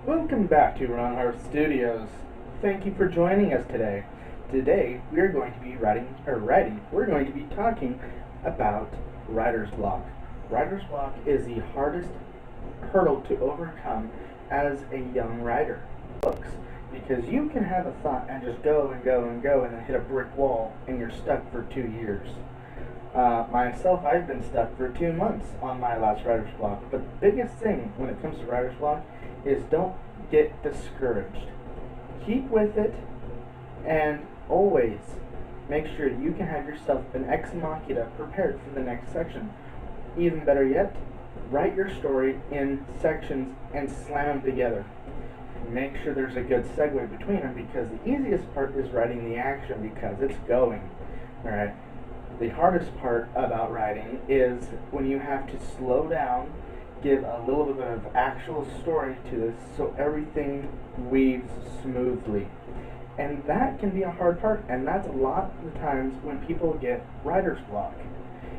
Welcome back to Ron Hart Studios. Thank you for joining us today. Today we are going to be we're going to be talking about writer's block. Writer's block is the hardest hurdle to overcome as a young writer. Books, because you can have a thought and just go and go and go and then hit a brick wall and you're stuck for 2 years. Myself, I've been stuck for 2 months on my last writer's block. But the biggest thing when it comes to writer's block is don't get discouraged. Keep with it and always make sure you can have yourself an ex machina prepared for the next section. Even better yet, write your story in sections and slam them together. Make sure there's a good segue between them, because the easiest part is writing the action because it's going. Alright. The hardest part about writing is when you have to slow down, give a little bit of actual story to this so everything weaves smoothly. And that can be a hard part, and that's a lot of the times when people get writer's block.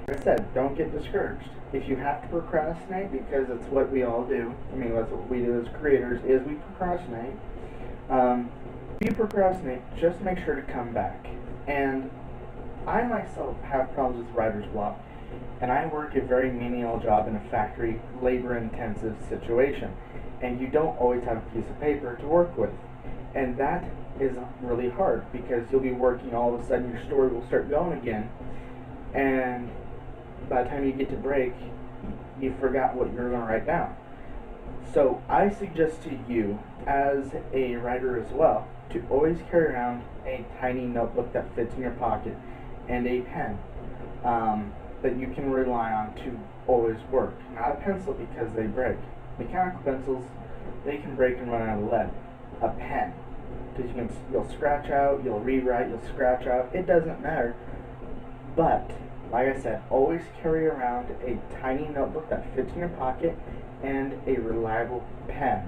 Like I said, don't get discouraged. If you have to procrastinate, because it's what we all do, that's what we do as creators, is we procrastinate. If you procrastinate, just make sure to come back. And I myself have problems with writer's block, and I work a very menial job in a factory, labor-intensive situation, and you don't always have a piece of paper to work with. And that is really hard, because you'll be working, all of a sudden your story will start going again, and by the time you get to break, you forgot what you're going to write down. So I suggest to you, as a writer as well, to always carry around a tiny notebook that fits in your pocket and a pen that you can rely on to always work. Not a pencil, because they break. Mechanical pencils, they can break and run out of lead. A pen, because you'll scratch out, you'll rewrite, you'll scratch out. It doesn't matter. But like I said, always carry around a tiny notebook that fits in your pocket and a reliable pen.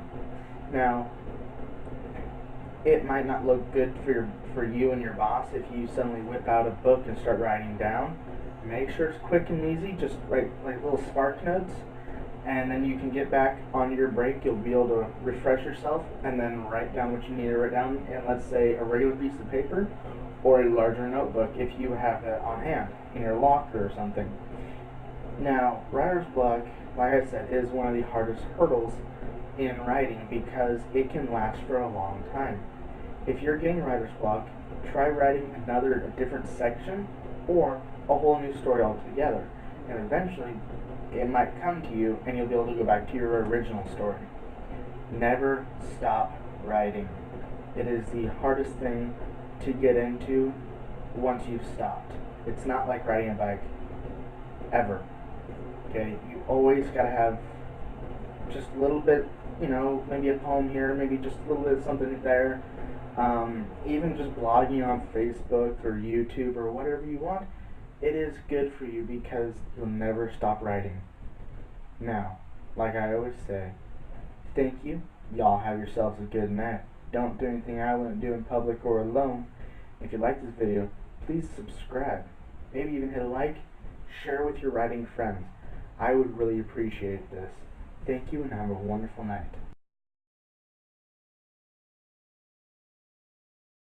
Now, it might not look good for you and your boss if you suddenly whip out a book and start writing down. Make sure it's quick and easy. Just write like little spark notes, and then you can get back on your break. You'll be able to refresh yourself and then write down what you need to write down in, let's say, a regular piece of paper or a larger notebook if you have it on hand in your locker or something. Now, writer's block, like I said, is one of the hardest hurdles in writing because it can last for a long time. If you're getting writer's block, try writing a different section or a whole new story altogether, and eventually it might come to you and you'll be able to go back to your original story. Never stop writing. It is the hardest thing to get into once you've stopped. It's not like riding a bike, ever. Okay, you always gotta have just a little bit, maybe a poem here, maybe just a little bit of something there. Even just blogging on Facebook or YouTube or whatever you want, it is good for you because you'll never stop writing. Now, like I always say, thank you. Y'all have yourselves a good night. Don't do anything I wouldn't do in public or alone. If you like this video, please subscribe. Maybe even hit a like. Share with your writing friends. I would really appreciate this. Thank you and have a wonderful night.